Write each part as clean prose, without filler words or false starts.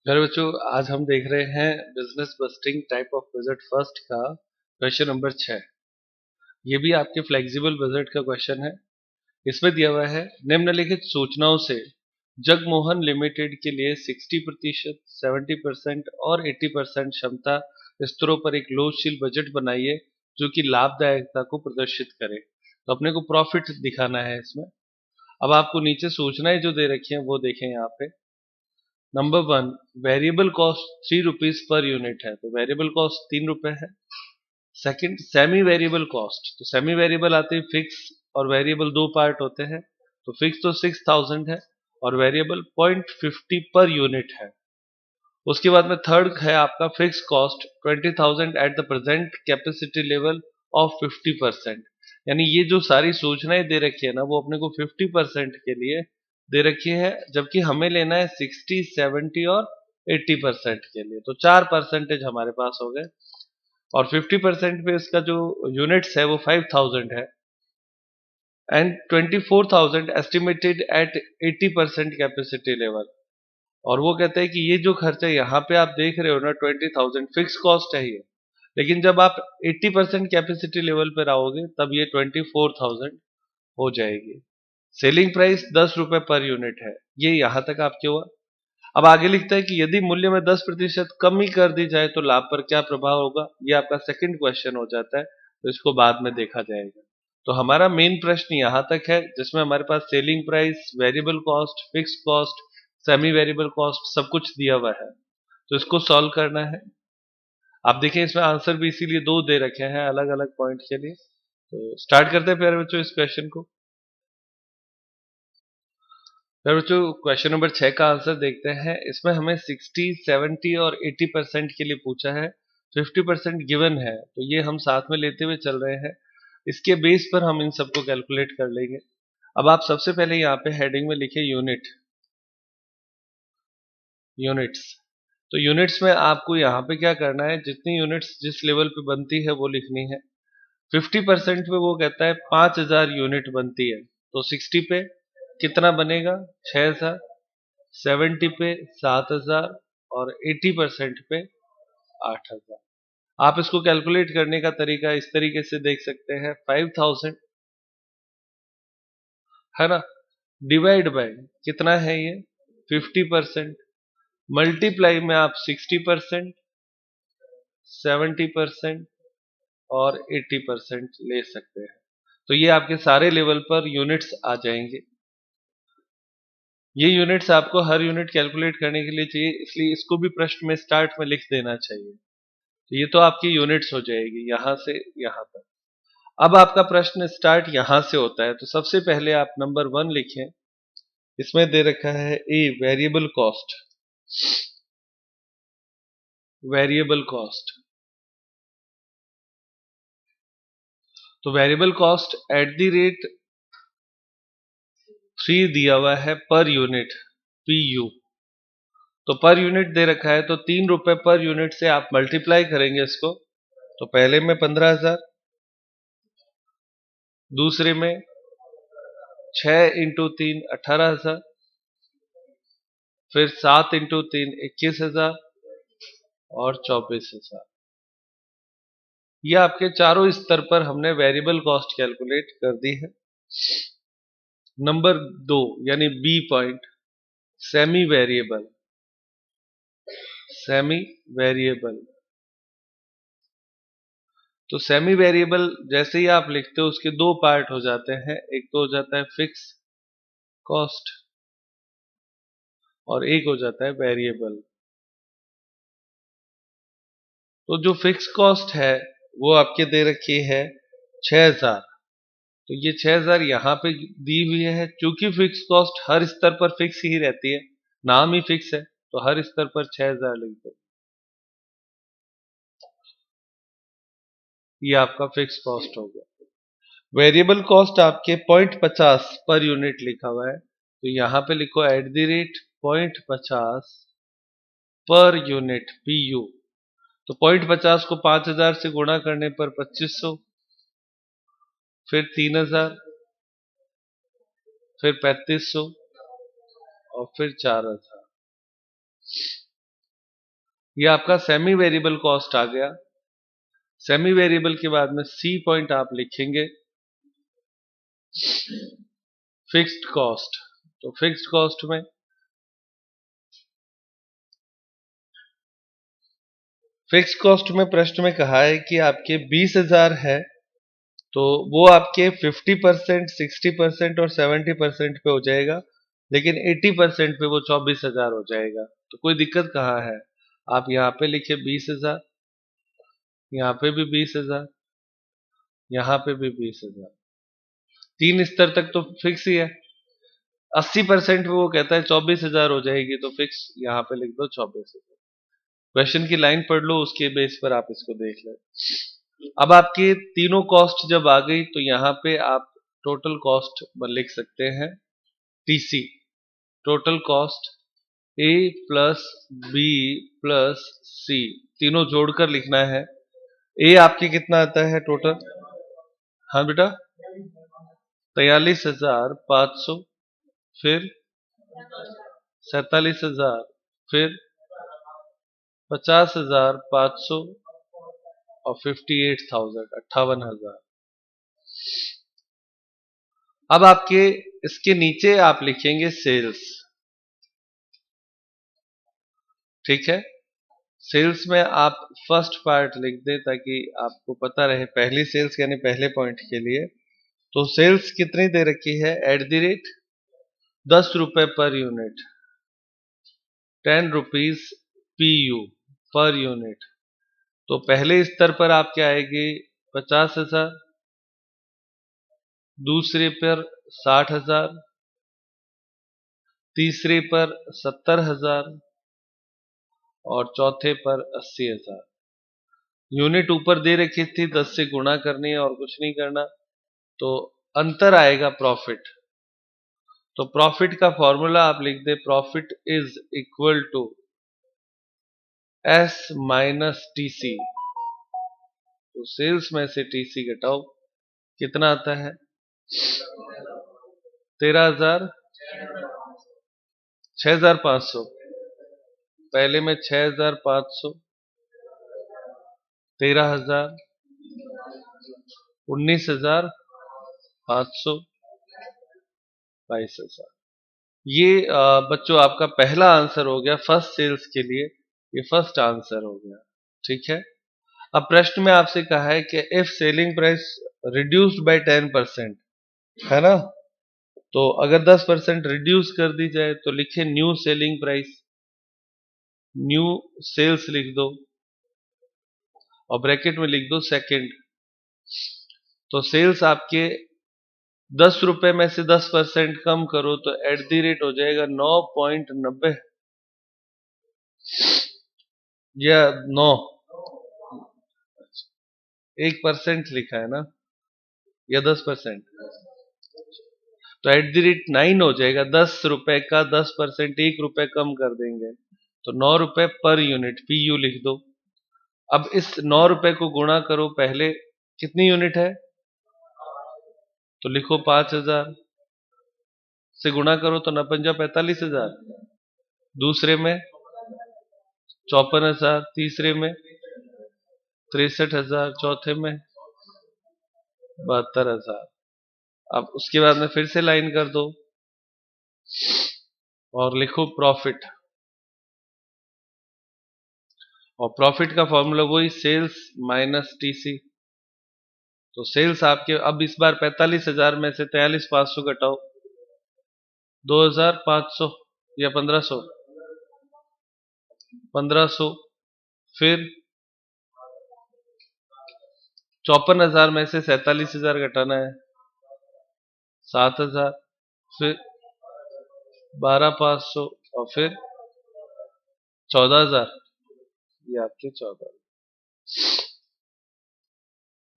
मेरे बच्चों, आज हम देख रहे हैं business busting type of budget first का क्वेश्चन नंबर 6। ये भी आपके फ्लेक्सिबल बजट का क्वेश्चन है। इसमें दिया हुआ है निम्नलिखित सूचनाओं से जगमोहन लिमिटेड के लिए 60%, 70% और 80% क्षमता स्तरों पर एक लोचशील बजट बनाइए जो कि लाभदायकता को प्रदर्शित करे। तो अपने को प्रॉफिट दिखाना है इसमें। अब आपको नीचे सूचनाएं जो दे रखी हैं वो देखें यहाँ पे। Number 1, variable cost 3 rupees per unit है, तो वेरिएबल कॉस्ट 3 रुपए है। सेकंड, सेमी वेरिएबल कॉस्ट, तो सेमी वेरिएबल आते हैं फिक्स और वेरिएबल दो पार्ट होते हैं। तो फिक्स तो 6000 है और वेरिएबल 0.50 पर यूनिट है। उसके बाद में थर्ड है आपका fix cost 20,000 at the present capacity level of 50%। यानी ये जो सारी सूचनाएं दे रखी है ना, वो अपने को 50% के लिए दे रखी है, जबकि हमें लेना है 60, 70 और 80% के लिए। तो 4% हमारे पास हो गए और 50% पे इसका जो यूनिट्स है वो 5000 है and 24,000 estimated at 80% capacity level. और वो कहते हैं कि ये जो खर्चा यहाँ पे आप देख रहे हो ना, 20,000 फिक्स कॉस्ट है ये, लेकिन जब आप 80% कैपेसिटी लेवल पर आओगे तब ये 24,000 हो जाएगी। सेलिंग प्राइस 10 रुपए पर यूनिट है। ये यहां तक आपके हुआ। अब आगे लिखता है कि यदि मूल्य में 10% कमी कर दी जाए तो लाभ पर क्या प्रभाव होगा। ये आपका सेकंड क्वेश्चन हो जाता है, तो इसको बाद में देखा जाएगा। तो हमारा मेन प्रश्न यहाँ तक है जिसमें हमारे पास selling price, variable cost, fix cost, semi variable cost सब कुछ दिया हुआ है। तो इसको सॉल्व करना है। आप देखिए इसमें आंसर भी इसीलिए दो दे रखे हैं अलग अलग पॉइंट के लिए। तो स्टार्ट करते हैं प्यारे बच्चों इस क्वेश्चन को। प्यारे बच्चों, क्वेश्चन नंबर 6 का आंसर देखते हैं। इसमें हमें 60, 70 और 80% के लिए पूछा है। 50% गिवन है, तो ये हम साथ में लेते हुए चल रहे हैं। इसके बेस पर हम इन सबको कैलकुलेट कर लेंगे। अब आप सबसे पहले यहाँ पे हेडिंग में लिखे यूनिट, यूनिट्स। तो यूनिट्स में आपको यहाँ पे क्या करना है, जितनी यूनिट्स जिस लेवल पे बनती है वो लिखनी है। 50% पे वो कहता है 5000 यूनिट बनती है, तो 60 पे कितना बनेगा, 6000। 70 पे 7000 और 80% पे 8000। आप इसको कैलकुलेट करने का तरीका इस तरीके से देख सकते हैं, 5000 है ना, डिवाइड बाय कितना है ये 50%, मल्टीप्लाई में आप 60%, 70% और 80% ले सकते हैं। तो ये आपके सारे लेवल पर यूनिट्स आ जाएंगे। ये यूनिट्स आपको हर यूनिट कैलकुलेट करने के लिए चाहिए, इसलिए इसको भी प्रश्न में स्टार्ट में लिख देना चाहिए। तो ये तो आपकी यूनिट्स हो जाएगी यहां से यहां तक। अब आपका प्रश्न स्टार्ट यहां से होता है, तो सबसे पहले आप नंबर 1 लिखें। इसमें दे रखा है a variable cost, variable cost. तो variable cost at the rate 3 दिया हुआ है पर यूनिट, पी यू। तो पर यूनिट दे रखा है, तो 3 रुपए पर यूनिट से आप मल्टीप्लाई करेंगे इसको। तो पहले में 15,000, दूसरे में 6 इंटू 3 18,000, फिर 7 इंटू 3 21,000 और 24,000। ये आपके चारों स्तर पर हमने वेरिएबल कॉस्ट कैलकुलेट कर दी है। नंबर 2 यानी B point, semi variable, semi variable. तो सेमी वेरिएबल जैसे ही आप लिखते हो उसके दो पार्ट हो जाते हैं, एक तो हो जाता है फिक्स कॉस्ट और एक हो जाता है वेरिएबल। तो जो फिक्स कॉस्ट है वो आपके दे रखी है 6000। तो ये 6000 यहाँ पे दी हुई है, क्योंकि फिक्स कॉस्ट हर स्तर पर फिक्स ही रहती है, नाम ही फिक्स है, तो हर स्तर पर 6000 लिख दो। ये आपका फिक्स कॉस्ट हो गया। वेरिएबल कॉस्ट आपके 0.50 पर यूनिट लिखा हुआ है, तो यहाँ पे लिखो eight the rate 0.50 per unit P U. तो 0.50 को 5000 से गुणा करने पर 2500, फिर 3000, फिर 3500 और फिर 4000। ये आपका सेमी वेरिएबल कॉस्ट आ गया। सेमी वेरिएबल के बाद में सी पॉइंट आप लिखेंगे फिक्स्ड कॉस्ट। तो फिक्स्ड कॉस्ट में प्रश्न में कहा है कि आपके 20,000 है, तो वो आपके 50%, 60% और 70% पे हो जाएगा, लेकिन 80% पे वो 24,000 हो जाएगा। तो कोई दिक्कत कहाँ है? आप यहाँ पे लिखे 20,000, यहाँ पे भी 20,000, यहाँ पे भी 20,000, 3 स्तर तक तो फिक्स ही है। 80% पे वो कहता है 24,000 हो जाएगी, तो फिक्स यहाँ पे लिख दो 24,000। क्वेश्चन की लाइन पढ़ लो, उसके बेस पर आप इसको देख लें। अब आपकी तीनों कॉस्ट जब आ गई, तो यहाँ पे आप टोटल कॉस्ट लिख सकते हैं टीसी, टोटल कॉस्ट ए प्लस बी प्लस सी, तीनों जोड़कर लिखना है। ए आपके कितना आता है टोटल? हाँ बेटा, 43,500, फिर 47,000, फिर 50,500 और 58,000, 58,000। अब आपके इसके नीचे आप लिखेंगे सेल्स, ठीक है। सेल्स में आप फर्स्ट पार्ट लिख दें ताकि आपको पता रहे, पहली सेल्स यानी पहले पॉइंट के लिए। तो सेल्स कितनी दे रखी है? एट द रेट 10 रुपए पर यूनिट, 10 रुपीज PU पर यूनिट। तो पहले स्तर पर आपके आएगी 50,000, दूसरे पर 60,000, तीसरे पर 70,000 और चौथे पर 80,000। यूनिट ऊपर दे रखी थी, 10 से गुणा करनी है और कुछ नहीं करना। तो अंतर आएगा प्रॉफिट। तो प्रॉफिट का फॉर्मूला आप लिख दे, profit is equal to S minus TC। तो सेल्स में से TC घटाओ, कितना आता है? 13,000, 6,500। पहले में 6,500, 13,000, 19,500, 22,000। ये बच्चों आपका पहला आंसर हो गया फर्स्ट सेल्स के लिए, ये फर्स्ट आंसर हो गया, ठीक है। अब प्रश्न में आपसे कहा है कि if selling price reduced by 10%, है ना, तो अगर 10% रिड्यूस कर दी जाए तो लिखे new selling price, new sales लिख दो और ब्रैकेट में लिख दो सेकंड। तो सेल्स आपके 10 रुपए में से 10% कम करो तो एट द रेट हो जाएगा 9.90 या 9, 1% लिखा है ना, या 10%, तो एट द रेट 9 हो जाएगा। 10 रुपए का 10%, 1 रुपए कम कर देंगे, तो 9 रुपए पर यूनिट PU लिख दो। अब इस 9 रुपए को गुणा करो, पहले कितनी यूनिट है तो लिखो 5,000 से गुणा करो तो 9 45,000, दूसरे में 54,000, तीसरे में 63,000, चौथे में 72,000। अब उसके बाद में फिर से लाइन कर दो और लिखो प्रॉफिट, और प्रॉफिट का फॉर्मूला वही सेल्स माइनस TC। तो सेल्स आपके अब इस बार 45,000 में से 43,500 घटाओ, 2,500 या 1,500, 1,500, फिर 54,000 में से 47,000 घटाना है, 7,000, फिर 12,500 और फिर 14,000, ये आपके 14,000।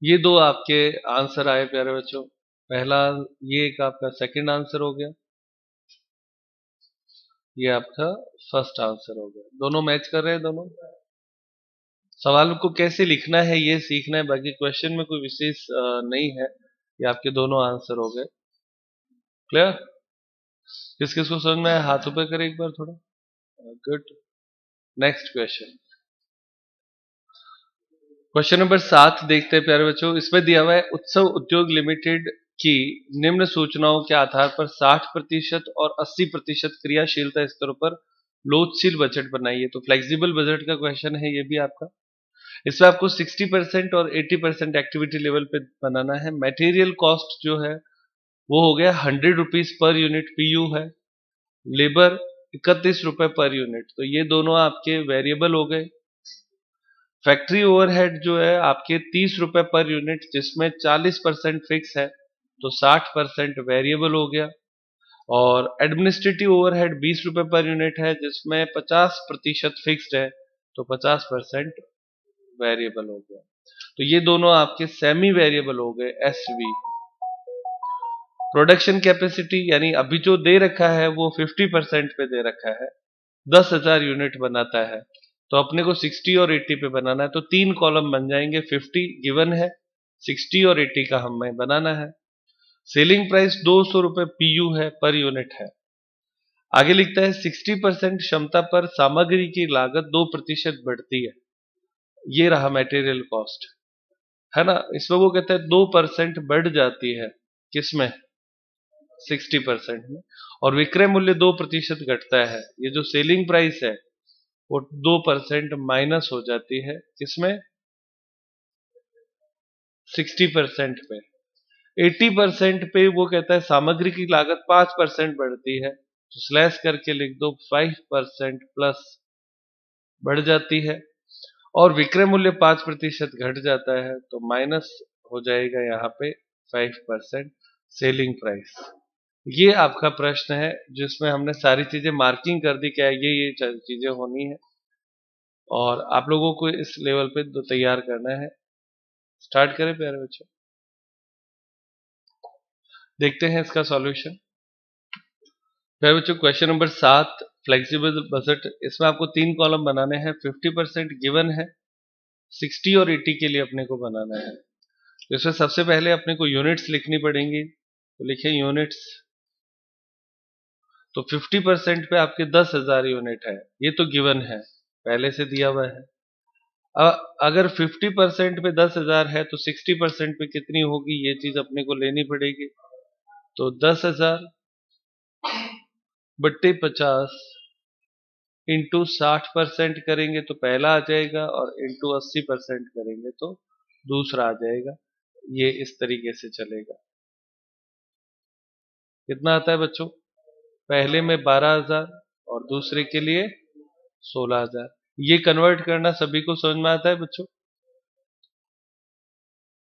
ये दो आपके आंसर आए प्यारे बच्चों। पहला ये एक आपका सेकंड आंसर हो गया, ये आपका फर्स्ट आंसर हो गया। दोनों मैच कर रहे हैं दोनों। सवाल को कैसे लिखना है ये सीखना है, बाकी क्वेश्चन में कोई विशेष नहीं है। ये आपके दोनों आंसर हो गए। क्लियर? किस किस को समझ में आया हाथ ऊपर करे एक बार थोड़ा। Good. Next question. Question number 7 देखते हैं प्यारे बच्चों। इसमें दिया हुआ है उत्सव उद्योग लिमिटेड की निम्न सूचनाओं के आधार पर 60% और 80% क्रियाशीलता स्तरों पर लोचशील बजट बनाइए। तो फ्लेक्सिबल बजट का क्वेश्चन है ये भी आपका। इसमें आपको 60% और 80% एक्टिविटी लेवल पे बनाना है। मटेरियल कॉस्ट जो है वो हो गया 100 रुपीज पर यूनिट पीयू है। लेबर 31 रुपए पर यूनिट, तो ये दोनों आपके वेरिएबल हो गए। फैक्ट्री ओवरहेड जो है आपके 30 रुपए पर यूनिट, जिसमें 40% फिक्स है, तो 60% वेरिएबल हो गया। और एडमिनिस्ट्रेटिव ओवरहेड 20 रुपए पर यूनिट है, जिसमें 50% फिक्स्ड है, तो 50% वेरिएबल हो गया। तो ये दोनों आपके सेमी वेरिएबल हो गए एसवी। प्रोडक्शन कैपेसिटी यानी अभी जो दे रखा है वो 50% पे दे रखा है, 10,000 यूनिट बनाता है, तो अपने को 60 और 80 पे बनाना है। तो 3 कॉलम बन जाएंगे। 50 गिवन है, 60 और 80 का हमें बनाना है। सेलिंग प्राइस 200 रुपए पीयू है, पर यूनिट है। आगे लिखता है 60% क्षमता पर सामग्री की लागत 2% बढ़ती है। ये रहा मटेरियल कॉस्ट, है ना। इसमें वो कहता है 2% बढ़ जाती है, किसमें? 60% में। और विक्रय मूल्य 2% घटता है। ये जो सेलिंग प्राइस है वो 2% माइनस हो जाती है, किसमें? 60% पे। 80% पे वो कहता है सामग्री की लागत 5% बढ़ती है, तो स्लैश करके लिख दो 5% प्लस बढ़ जाती है। और विक्रय मूल्य 5% घट जाता है, तो माइनस हो जाएगा यहाँ पे 5% सेलिंग प्राइस। ये आपका प्रश्न है जिसमें हमने सारी चीजें मार्किंग कर दी, क्या है ये चीजें होनी है और आप लोगों को इस लेवल पे तैयार करना है। स्टार्ट करें प्यारे बच्चों, देखते हैं इसका सॉल्यूशन। प्यारे बच्चों क्वेश्चन नंबर 7 फ्लेक्सिबल बजट, इसमें आपको 3 कॉलम बनाने हैं। 50% गिवन है, 60 और 80 के लिए अपने को बनाना है। तो इसमें सबसे पहले अपने को यूनिट्स लिखनी पड़ेंगी, तो लिखें यूनिट्स। तो 50% पे आपके 10,000 यूनिट है, ये तो गिवन है, पहले से दिया हुआ है। अगर 50% पे 10,000 है तो 60% पे कितनी होगी, ये चीज अपने को लेनी पड़ेगी। तो 10,000 बट्टे 50 इंटू 60% करेंगे तो पहला आ जाएगा, और इंटू 80% करेंगे तो दूसरा आ जाएगा। ये इस तरीके से चलेगा। कितना आता है बच्चों? पहले में 12,000 और दूसरे के लिए 16,000। ये कन्वर्ट करना सभी को समझ में आता है बच्चों?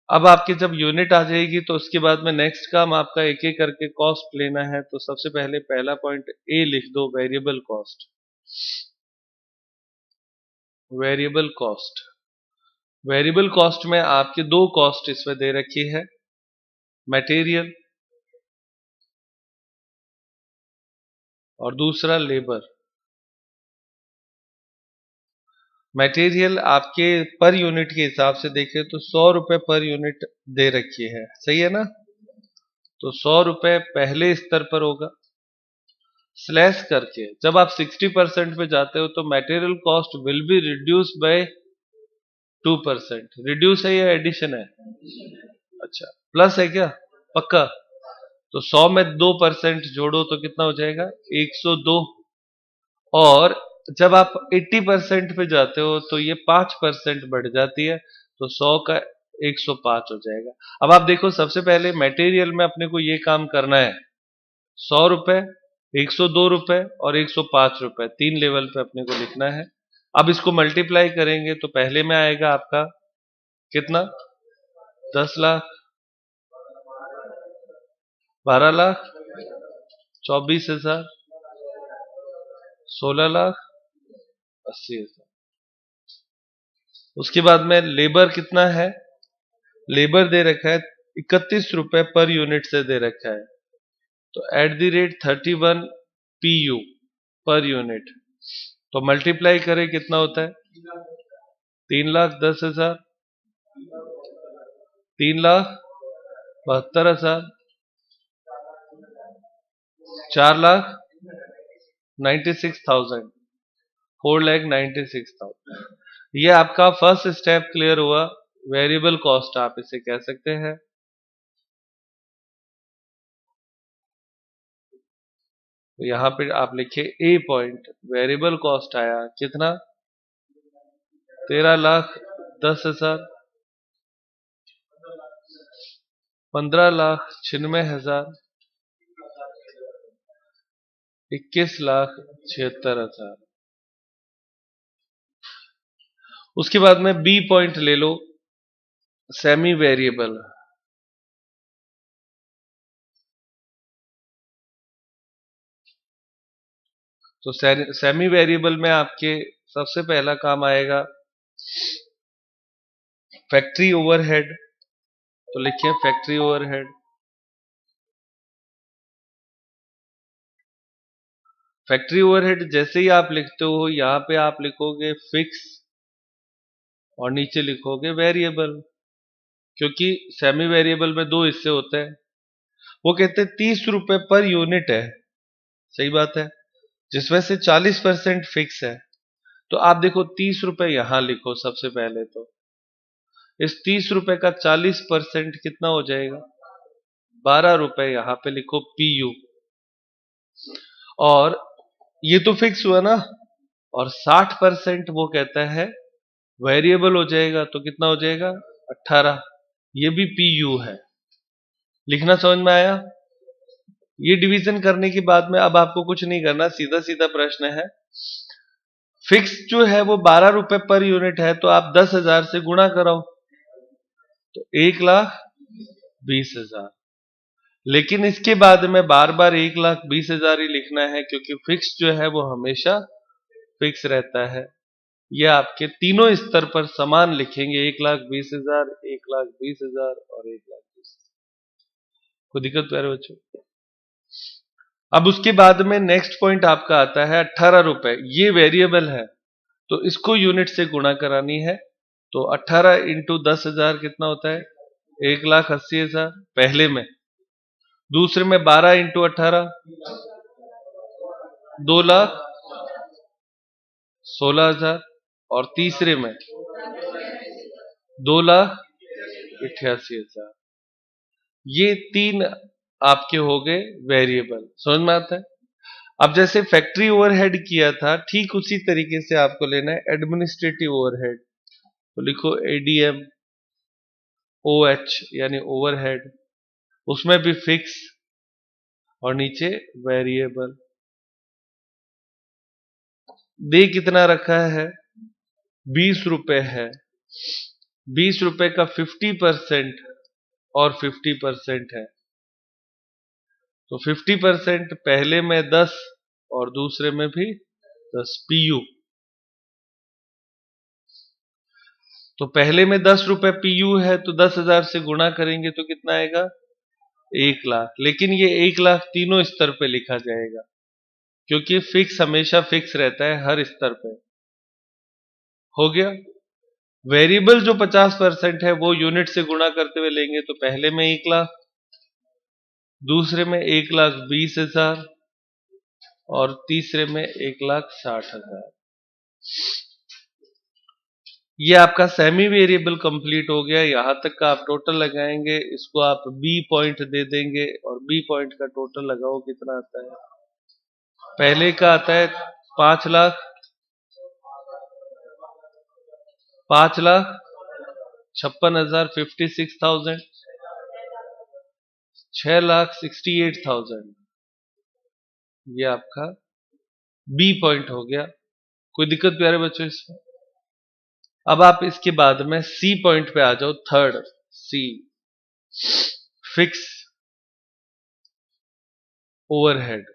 अब आपकी जब यूनिट आ जाएगी तो उसके बाद में नेक्स्ट काम आपका एक एक करके कॉस्ट लेना है। तो सबसे पहले पहला पॉइंट ए लिख दो, variable cost. Variable cost, variable cost में आपके दो कॉस्ट इसमें दे रखी है, मटेरियल और दूसरा लेबर। मटेरियल आपके पर यूनिट के हिसाब से देखें तो 100 रुपए पर यूनिट दे रखी है, सही है ना। तो 100 रुपए पहले स्तर पर होगा, स्लैश करके जब आप 60% पे जाते हो तो material cost will be reduce by 2%। Reduce है या एडिशन है? अच्छा, प्लस है क्या? पक्का? तो 100 में 2% जोड़ो तो कितना हो जाएगा? 102। और जब आप 80% पे जाते हो तो ये 5% बढ़ जाती है, तो 100 का 105 हो जाएगा। अब आप देखो, सबसे पहले मटेरियल में अपने को ये काम करना है, 100 रुपए, 102 रुपए और 105 रुपए, 3 लेवल पे अपने को लिखना है। अब इसको मल्टीप्लाई करेंगे तो पहले में आएगा आपका कितना? 10 लाख, 12 लाख, 24,000, 16 लाख, 80,000। उसके बाद में लेबर कितना है? लेबर दे रखा है 31 रुपए पर यूनिट से दे रखा है, तो at the rate 31 PU per unit. तो मल्टीप्लाई करें कितना होता है? 3,10,000, 3,72,000, 4,96,000, 4,96,000। ये आपका फर्स्ट स्टेप क्लियर हुआ, वेरिएबल कॉस्ट आप इसे कह सकते हैं। तो यहां पे आप लिखे ए पॉइंट, वेरिएबल कॉस्ट आया कितना, 13,10,000, 15,96,000, 21,76,000। उसके बाद में बी पॉइंट ले लो, सेमी वेरिएबल। तो सेमी वेरिएबल में आपके सबसे पहला काम आएगा फैक्ट्री ओवरहेड। तो लिखिए फैक्ट्री ओवरहेड। फैक्ट्री ओवरहेड जैसे ही आप लिखते हो यहां पे आप लिखोगे फिक्स और नीचे लिखोगे वेरिएबल, क्योंकि सेमी वेरिएबल में दो हिस्से होते हैं। वो कहते हैं 30 रुपए पर यूनिट है, सही बात है, जिसमें से 40% फिक्स है। तो आप देखो 30 रुपए यहां लिखो सबसे पहले। तो इस 30 रुपए का 40% कितना हो जाएगा, 12 रुपए यहां पे लिखो पीयू। और ये तो फिक्स हुआ ना, और 60% वो कहता है वेरिएबल हो जाएगा, तो कितना हो जाएगा 18। ये भी पीयू है। लिखना समझ में आया। ये डिवीजन करने के बाद में अब आपको कुछ नहीं करना, सीधा सीधा प्रश्न है। फिक्स जो है वो 12 रुपए पर यूनिट है, तो आप 10,000 से गुणा कराओ, तो 1,20,000। लेकिन इसके बाद में बार बार 1,20,000 ही लिखना है, क्योंकि फिक्स जो है वो हमेशा फिक्स रहता है। ये आपके तीनों स्तर पर समान लिखेंगे, 1,20,000, 1,20,000 और 1,20,000। कोई दिक्कत प्यारे बच्चों। अब उसके बाद में नेक्स्ट पॉइंट आपका आता है 18 रुपए। ये वेरिएबल है, तो इसको यूनिट से गुणा करानी है। तो 18 इंटू 10,000 कितना होता है, 1,80,000 पहले में। दूसरे में 12 इंटू 18, 2,16,000। और तीसरे में 2,88,000। ये तीन आपके हो गए वेरिएबल। समझ में आता है। अब जैसे फैक्ट्री ओवरहेड किया था, ठीक उसी तरीके से आपको लेना है एडमिनिस्ट्रेटिव ओवरहेड। तो लिखो एडीएम ओएच यानी ओवरहेड, उसमें भी फिक्स और नीचे वेरिएबल। दे कितना रखा है, 20 रुपए है। 20 रुपए का 50% और 50% है, तो 50% पहले में 10 और दूसरे में भी 10 पीयू। तो पहले में 10 रुपए पीयू है, तो 10,000 से गुणा करेंगे तो कितना आएगा, 1,00,000। लेकिन ये 1,00,000 तीनों स्तर पे लिखा जाएगा, क्योंकि फिक्स हमेशा फिक्स रहता है हर स्तर पे। हो गया। वेरिएबल जो 50% है वो यूनिट से गुणा करते हुए लेंगे, तो पहले में 1,00,000, दूसरे में 1,20,000 और तीसरे में 1,60,000। ये आपका सेमी वेरिएबल कंप्लीट हो गया। यहां तक का आप टोटल लगाएंगे, इसको आप बी पॉइंट दे देंगे और बी पॉइंट का टोटल लगाओ कितना आता है। पहले का आता है 5,00,000, 5,56,000, 56,000, 6,68,000। ये आपका बी पॉइंट हो गया। कोई दिक्कत प्यारे बच्चों इसमें। अब आप इसके बाद में सी पॉइंट पे आ जाओ, थर्ड सी, फिक्स ओवरहेड।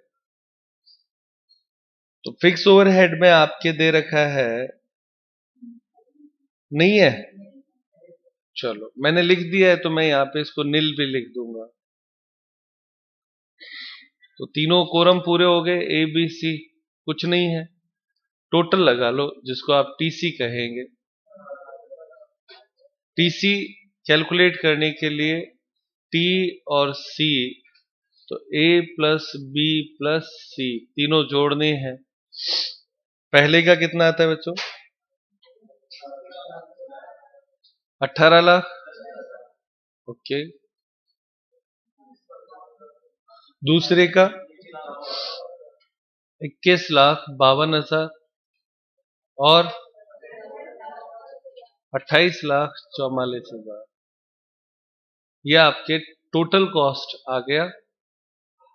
तो फिक्स ओवरहेड में आपके दे रखा है, नहीं है, चलो मैंने लिख दिया है, तो मैं यहां पे इसको नील भी लिख दूंगा। तो तीनों कोरम पूरे हो गए, ए बी सी, कुछ नहीं है। टोटल लगा लो, जिसको आप टीसी कहेंगे। टीसी कैलकुलेट करने के लिए टी और सी, तो ए प्लस बी प्लस सी तीनों जोड़ने हैं। पहले का कितना आता है बच्चों, 18 लाख। ओके। दूसरे का 21,52,000 और 28,44,000। ये आपके टोटल कॉस्ट आ गया।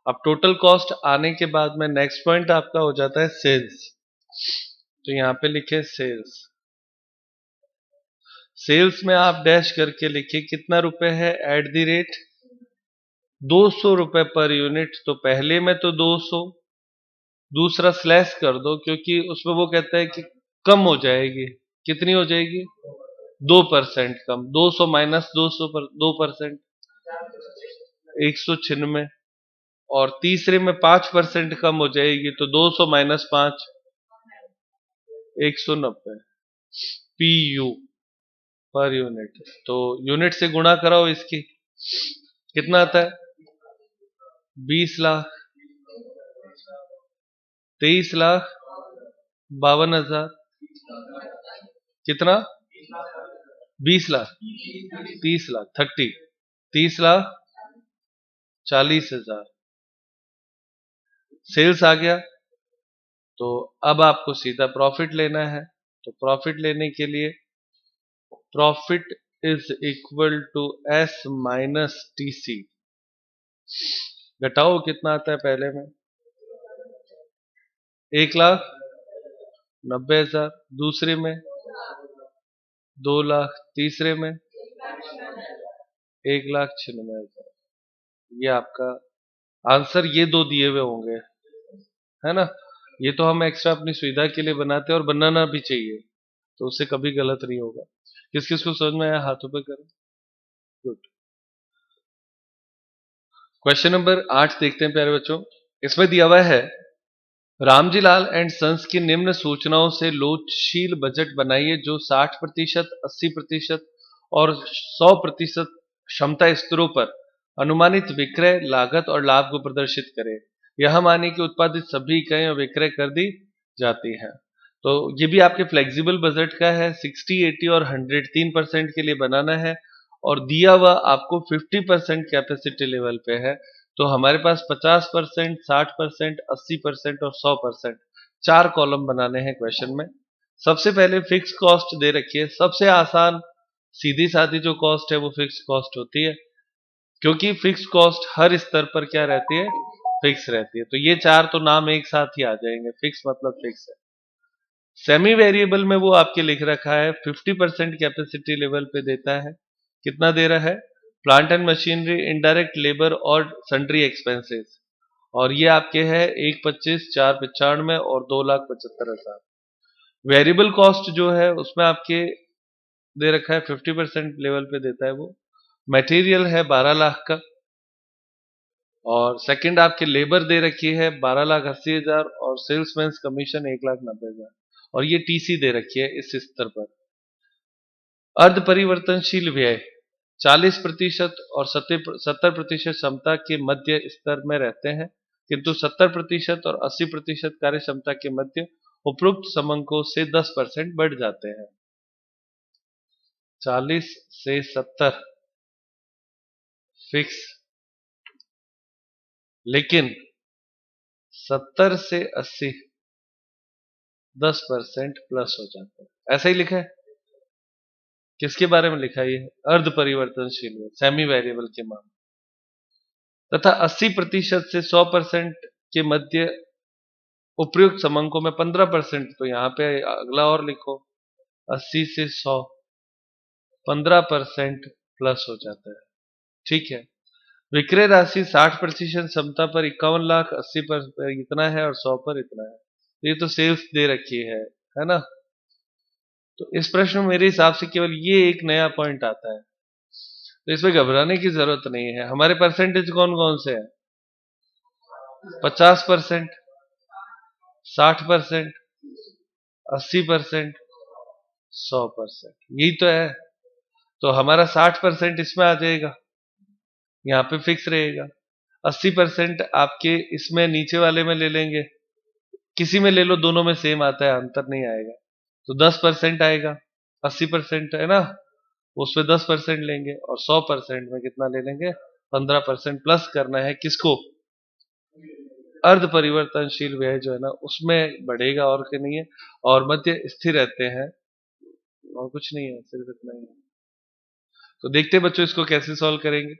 अब टोटल कॉस्ट आने के बाद में नेक्स्ट पॉइंट आपका हो जाता है सेल्स। तो यहां पे लिखे सेल्स। सेल्स में आप डैश करके लिखिए कितना रुपए है एट द रेट 200 रुपए पर यूनिट। तो पहले में तो 200, दूसरा स्लैश कर दो क्योंकि उसमें वो कहता है कि कम हो जाएगी। कितनी हो जाएगी? 2% कम। 200 माइनस 200 पर 2%, 196। और तीसरे में 5% कम हो जाएगी तो 200 माइनस 5, 190 PU पर यूनिट। तो यूनिट से गुणा कराओ इसकी, कितना आता है? 20 लाख, 23,52,000। कितना? 20 लाख, 30 लाख, 30,40,000 सेल्स आ गया। तो अब आपको सीधा प्रॉफिट लेना है। तो प्रॉफिट लेने के लिए profit is equal to S minus TC. घटाओ कितना आता है पहले में? 1,90,000। दूसरे में 2 लाख। तीसरे में 1,96,000। ये आपका आंसर ये दो दिए हुए होंगे, है ना। ये तो हम एक्स्ट्रा अपनी सुविधा के लिए बनाते हैं और बनाना भी चाहिए, तो उससे कभी गलत नहीं होगा। किस किस को समझ में आया हाथों पे करें। गुड। क्वेश्चन नंबर 8 देखते हैं प्यारे बच्चों। इसमें दिया हुआ है रामजी लाल एंड सन्स की निम्न सूचनाओं से लोचशील बजट बनाइए जो 60%, 80% और 100% क्षमता स्तरों पर अनुमानित विक्रय लागत और लाभ को प्रदर्शित करे। यह मानिए कि उत्पादित सभी इकाइयां विक्रय कर दी जाती हैं। तो ये भी आपके फ्लेक्सिबल बजट का है। 60, 80 और 100 3% के लिए बनाना है और दिया हुआ आपको 50% कैपेसिटी लेवल पे है। तो हमारे पास 50%, 60%, 80% और 100% 4 कॉलम बनाने हैं क्वेश्चन में। सबसे पहले फिक्स कॉस्ट दे रखी है। सबसे आसान सीधी सादी जो कॉस्ट है वो फिक्स कॉस्ट होती है, क्योंकि फिक्स कॉस्ट हर स्तर पर क्या रहती है? फिक्स रहती है। तो ये 4 तो नाम एक साथ ही आ जाएंगे। फिक्स मतलब फिक्स है। सेमी वेरिएबल में वो आपके लिख रखा है 50% कैपेसिटी लेवल पे देता है। कितना दे रहा है? Plant and machinery, indirect labour और सन्ड्री एक्सपेंसेस। और ये आपके है 1,25, 4,95 और 2,75,000। वेरिएबल कॉस्ट जो है उसमें आपके दे रखा है 50% लेवल पे देता है वो। मटेरियल है 12 लाख का और सेकंड आपके लेबर दे रखी है 12,80,000 और सेल्समैन कमीशन 1,90,000 और ये टीसी दे रखी है इस स्तर पर। अर्ध परिवर्तनशील व्यय 40% और 70% क्षमता के मध्य स्तर में रहते हैं, किंतु 70% और 80% कार्य क्षमता के मध्य उपरोक्त समंकों से 10% बढ़ जाते हैं। 40 से 70 फिक्स, लेकिन 70 से 80 10% प्लस हो जाता है। ऐसा ही लिखा है। किसके बारे में लिखा है? ये अर्ध परिवर्तनशील है, सेमी वेरिएबल के मान। तथा 80% से 100% के मध्य उपयुक्त समंकों में 15%। तो यहाँ पे अगला और लिखो 80 से 100 15% प्लस हो जाता है। ठीक है। विक्रय राशि 60% क्षमता पर 51 लाख, 80 पर इतना है और 100 पर इतना है। तो ये तो सेल्स दे रखी है ना। तो इस प्रश्न में मेरे हिसाब से केवल ये एक नया पॉइंट आता है, तो इसमें घबराने की जरूरत नहीं है। हमारे परसेंटेज कौन कौन से हैं? 50%, 60%, 80%, 100%, यही तो है। तो हमारा 60% इसमें आ जाएगा, यहाँ पे फिक्स रहेगा। 80% आपके इसमें नीचे वाले में ले लेंगे, किसी में ले लो, दोनों में सेम आता है, अंतर नहीं आएगा। तो 10% आएगा, 80% है ना। उसमें 10% लेंगे और 100% में कितना ले लेंगे, 15% प्लस करना है किसको, अर्ध परिवर्तनशील व्यय जो है ना उसमें बढ़ेगा और क्या नहीं है, और मध्य स्थिर रहते हैं, और कुछ नहीं है, सिर्फ इतना ही है। तो देखते हैं बच्चों इसको कैसे सॉल्व करेंगे।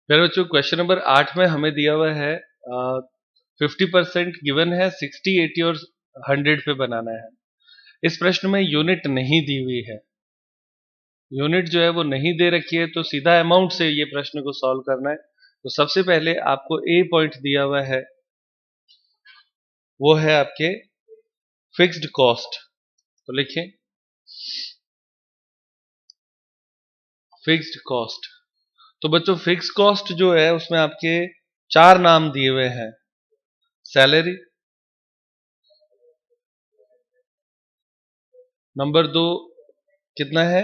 फिर बच्चों क्वेश्चन नंबर 8 में हमें दिया हुआ है 50% गिवन है, 60, 80 और 100 पे बनाना है। इस प्रश्न में यूनिट नहीं दी हुई है, यूनिट जो है वो नहीं दे रखी है, तो सीधा अमाउंट से ये प्रश्न को सॉल्व करना है। तो सबसे पहले आपको ए पॉइंट दिया हुआ है, वो है आपके फिक्स्ड कॉस्ट। तो लिखें फिक्स्ड कॉस्ट। तो बच्चों फिक्स कॉस्ट जो है उसमें आपके 4 नाम दिए हुए हैं, सैलरी, नंबर 2 कितना है,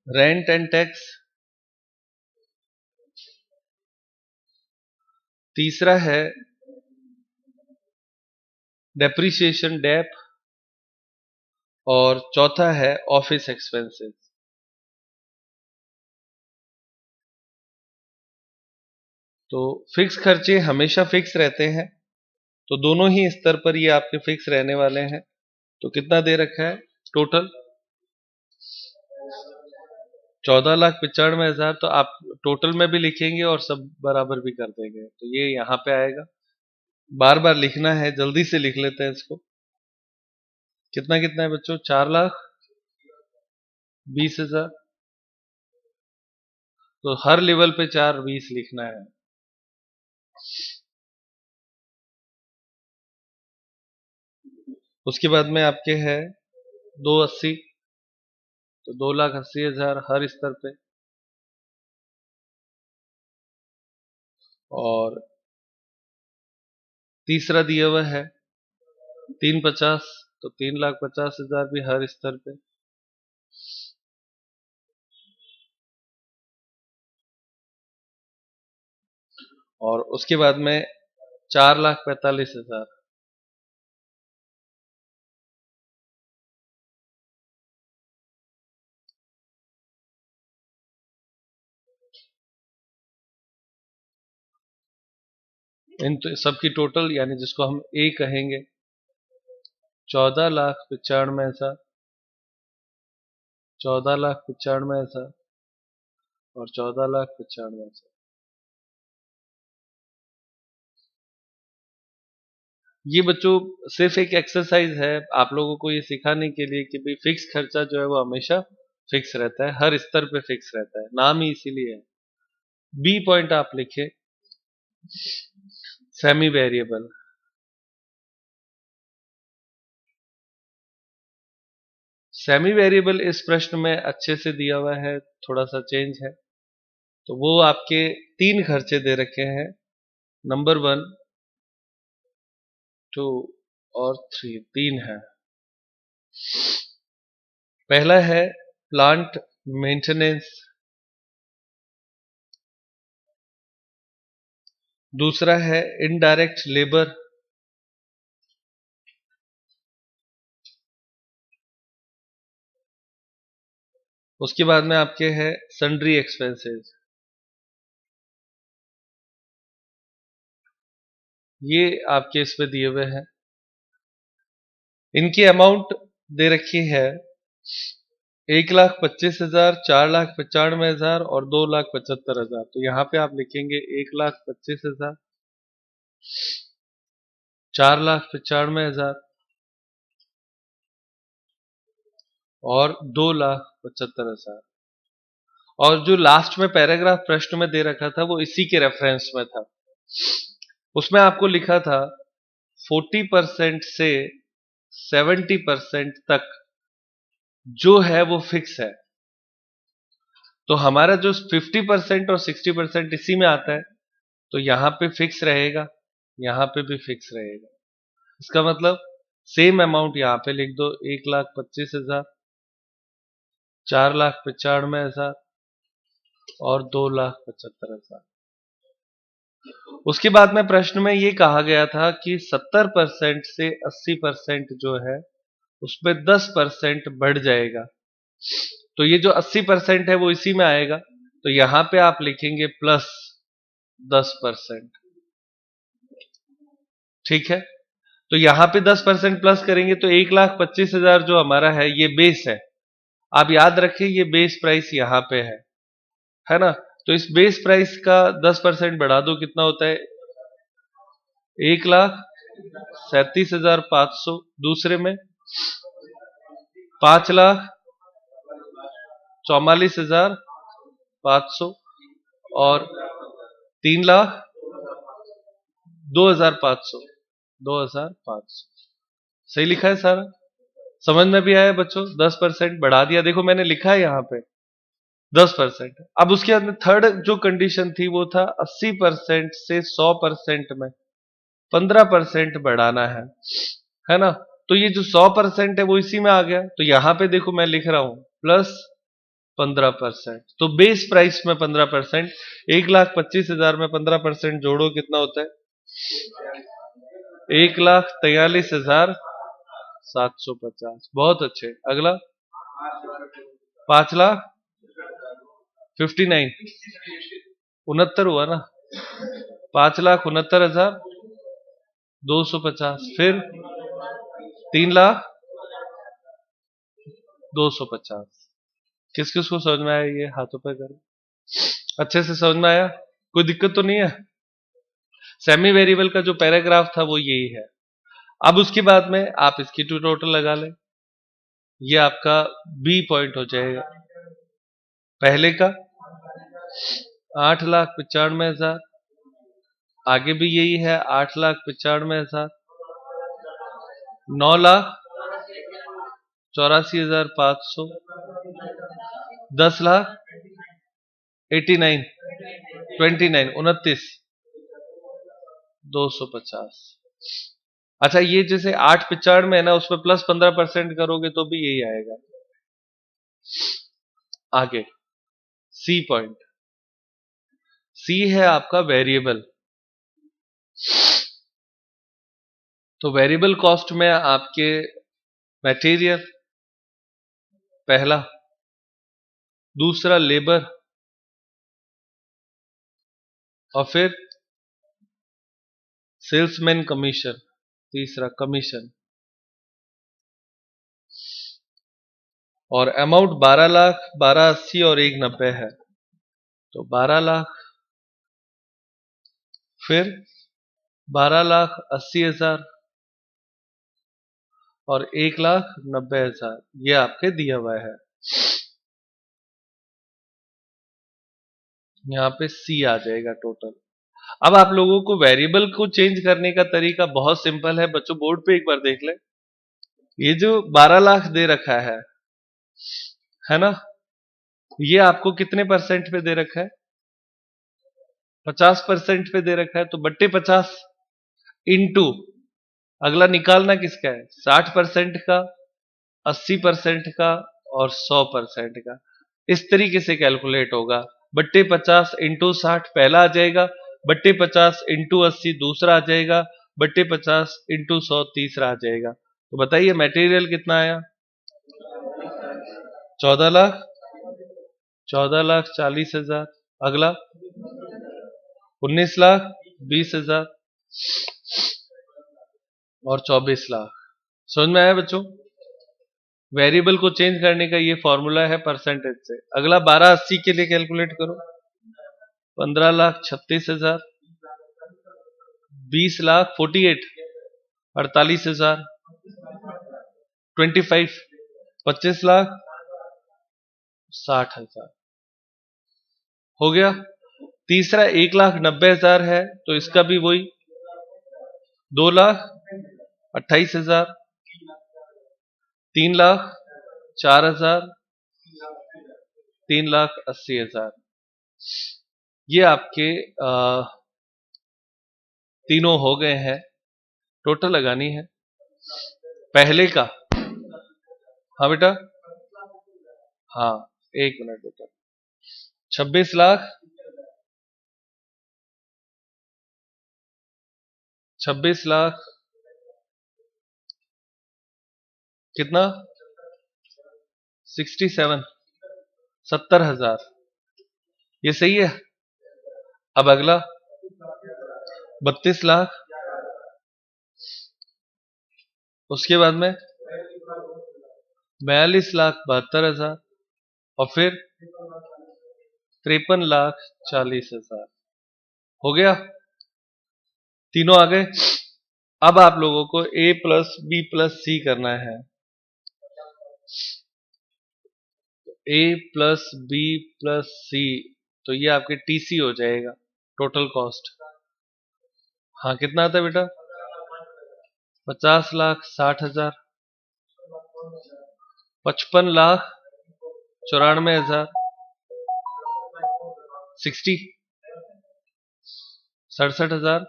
रेंट एंड टैक्स, तीसरा है डेप्रिसिएशन डेप, और चौथा है ऑफिस एक्सपेंसेस। तो फिक्स खर्चे हमेशा फिक्स रहते हैं, तो दोनों ही स्तर पर ये आपके फिक्स रहने वाले हैं। तो कितना दे रखा है टोटल, 14,95,000। तो आप टोटल में भी लिखेंगे और सब बराबर भी कर देंगे, तो ये यहाँ पे आएगा। बार बार लिखना है, जल्दी से लिख लेते हैं इसको। कितना कितना है बच्चों, 4,20,000। तो हर लेवल पे 4,20 लिखना है। उसके बाद में आपके है 2,80, तो 2,80,000 हर स्तर पे। और तीसरा दिया हुआ है 3,50, तो 3,50,000 भी हर स्तर पे। और उसके बाद में 4,45,000। इन तो सबकी टोटल यानी जिसको हम ए कहेंगे 14,95,000, 14,95,000 और 14,95,000। ये बच्चों सिर्फ एक एक्सरसाइज है आप लोगों को ये सिखाने के लिए कि भाई फिक्स खर्चा जो है वो हमेशा फिक्स रहता है, हर स्तर पे फिक्स रहता है, नाम ही इसीलिए है। बी पॉइंट आप लिखे सेमी वेरिएबल। सेमी वेरिएबल इस प्रश्न में अच्छे से दिया हुआ है, थोड़ा सा चेंज है। तो वो आपके 3 खर्चे दे रखे हैं, नंबर 1, 2 और 3, 3 है। पहला है प्लांट मेंटेनेंस, दूसरा है इनडायरेक्ट लेबर, उसके बाद में आपके है सन्ड्री एक्सपेंसेस। ये आपके इस पे दिए हुए हैं, इनकी अमाउंट दे रखी है 1,25,000, 4,95,000 और 2,75,000। तो यहाँ पे आप लिखेंगे 1,25,000, 4,95,000 और 2,75,000। और जो लास्ट में पैराग्राफ प्रश्न में दे रखा था वो इसी के रेफरेंस में था। उसमें आपको लिखा था 40% से 70% तक जो है वो फिक्स है। तो हमारा जो 50% और 60% इसी में आता है, तो यहाँ पे फिक्स रहेगा, यहाँ पे भी फिक्स रहेगा। इसका मतलब सेम अमाउंट यहाँ पे लिख दो, 1,25,000, 4,95,000 और 2,75,000। उसके बाद में प्रश्न में ये कहा गया था कि 70% से 80% जो है उसमें 10% बढ़ जाएगा। तो ये जो 80% है वो इसी में आएगा, तो यहां पे आप लिखेंगे प्लस 10%। ठीक है, तो यहां पे 10% प्लस करेंगे तो 1,25,000 जो हमारा है ये बेस है। आप याद रखें ये बेस प्राइस यहां पे है ना। तो इस बेस प्राइस का 10% बढ़ा दो, कितना होता है? 1,37,500। दूसरे में 5,44,500 और 3,02,500। 2,500 सही लिखा है सारा? समझ में भी आया बच्चों? 10% बढ़ा दिया, देखो मैंने लिखा है यहाँ पे 10%। अब उसके अंदर थर्ड जो कंडीशन थी वो था 80% से 100% में 15% बढ़ाना है ना। तो ये जो 100% है वो इसी में आ गया, तो यहां पे देखो मैं लिख रहा हूं प्लस 15%। तो बेस प्राइस में 15%, 1,25,000 में 15% जोड़ो कितना होता है? 1,43,750। बहुत अच्छे। अगला 5,59,000 69 हुआ ना। 5,69,250। फिर 3,02,50। किस किस को समझ में आया? ये हाथों पर करो। अच्छे से समझ में आया? कोई दिक्कत तो नहीं है? सेमी वेरिएबल का जो पैराग्राफ था वो यही है। अब उसके बाद में आप इसकी टू टोटल लगा लें, ये आपका बी पॉइंट हो जाएगा। पहले का 8,95,000, आगे भी यही है 8,95,000, 9,84,500, 10,89,000 29 250। अच्छा, ये जैसे 8,95 में है ना, उसमें प्लस 15% करोगे तो भी यही आएगा। आगे सी पॉइंट, सी है आपका वेरिएबल। तो वेरिएबल कॉस्ट में आपके मटेरियल पहला, दूसरा लेबर, और फिर सेल्समैन कमीशन, तीसरा कमीशन। और अमाउंट 12 लाख, 12,80 और 1,90 है, तो 12 लाख, फिर 12,80,000 और 1,90,000, ये आपके दिया हुआ है। यहाँ पे सी आ जाएगा टोटल। अब आप लोगों को वेरिएबल को चेंज करने का तरीका बहुत सिंपल है बच्चों, बोर्ड पे एक बार देख ले। ये जो 12 लाख दे रखा है ना, ये आपको कितने परसेंट पे दे रखा है? 50% पे दे रखा है, तो बट्टे 50 इंटू अगला निकालना किसका है? 60% का, 80% का और 100% का। इस तरीके से कैलकुलेट होगा। बट्टे 50 इंटू 60 पहला आ जाएगा, बट्टे 50 इंटू 80 दूसरा आ जाएगा, बट्टे 50 इंटू 100 तीसरा आ जाएगा। तो बताइए मटेरियल कितना आया? 14 लाख, 14,40,000। अगला 19,20,000 और 24 लाख। समझ में आया बच्चों? वेरिएबल को चेंज करने का ये फॉर्मूला है परसेंटेज से। अगला 1280 के लिए कैलकुलेट करो। 15,36,000, 20,48,000, 48,000, 25, 25,60,000 हो गया। तीसरा 1,90,000 है, तो इसका भी वही 2,28,000, 3,04,000, 3,80,000। ये आपके तीनों हो गए हैं। टोटल लगानी है पहले का। हाँ बेटा, हाँ, एक मिनट बेटा। 26 लाख, 26 लाख कितना? 67, 70,000, ये सही है। अब अगला 32 लाख, उसके बाद में 42,72,000 और फिर 53,40,000। हो गया, तीनों आ गए। अब आप लोगों को A plus B plus C करना है। A plus B plus C, तो ये आपके TC हो जाएगा, टोटल कॉस्ट। हाँ, कितना आता है बेटा? 50,60,000, 55,94,000, 60, 67,000,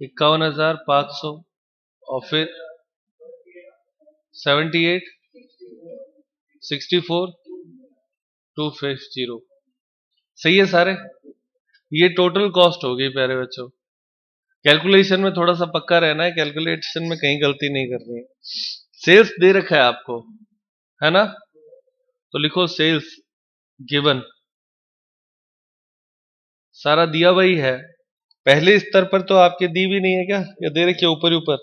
51,500 और फिर 78, 64, 250। सही है सारे। ये टोटल कॉस्ट हो गई प्यारे बच्चों। कैलकुलेशन में थोड़ा सा पक्का रहना है, कैलकुलेशन में कहीं गलती नहीं करनी है। सेल्स दे रखा है आपको, है ना, तो लिखो सेल्स गिवन, सारा दिया वही है। पहले स्तर पर तो आपके दी भी नहीं है क्या, या दे रखी है ऊपर ही ऊपर?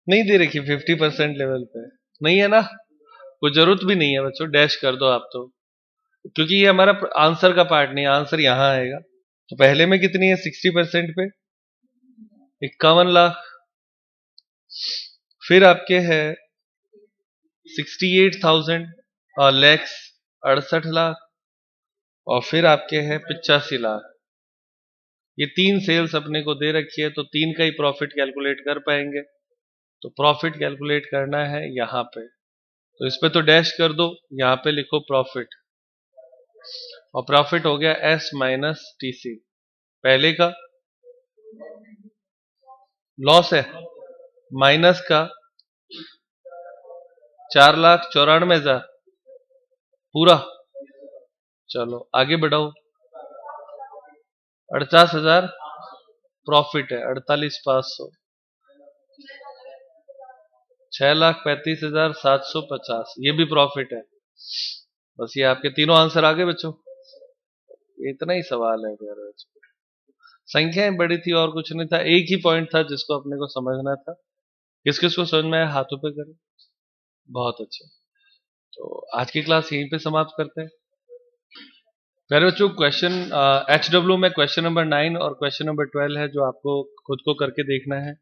नहीं दे रखी, 50% लेवल पे नहीं है ना, कोई जरूरत भी नहीं है बच्चों, डैश कर दो आप तो, क्योंकि ये हमारा आंसर का पार्ट नहीं है, आंसर यहां आएगा। तो पहले में कितनी है 60% पे 51 लाख, फिर आपके है 68,000 और लैक्स 68 लाख और फिर आपके है 85 लाख। ये तीन सेल्स अपने को दे रखी है, तो तीन का ही प्रॉफिट कैलकुलेट कर पाएंगे। तो प्रॉफिट कैलकुलेट करना है यहाँ पे, तो इस पे तो डैश कर दो, यहाँ पे लिखो प्रॉफिट, और प्रॉफिट हो गया S माइनस TC। पहले का लॉस है, माइनस का 4,94,000 पूरा। चलो आगे बढ़ाओ, 48,000 प्रॉफिट है, 48,500, 6,35,750 ये भी प्रॉफिट है। बस ये आपके तीनों आंसर आ गए बच्चों, इतना ही सवाल है मेरे बच्चों। संख्याएं बड़ी थी और कुछ नहीं था, एक ही पॉइंट था जिसको अपने को समझना था। किस किस को समझ में आया हाथों पे करें। बहुत अच्छा, तो आज की क्लास यहीं पे समाप्त करते हैं प्यारे बच्चों। क्वेश्चन HW में क्वेश्चन नंबर 9 और क्वेश्चन नंबर 12 है, जो आपको खुद को करके देखना है।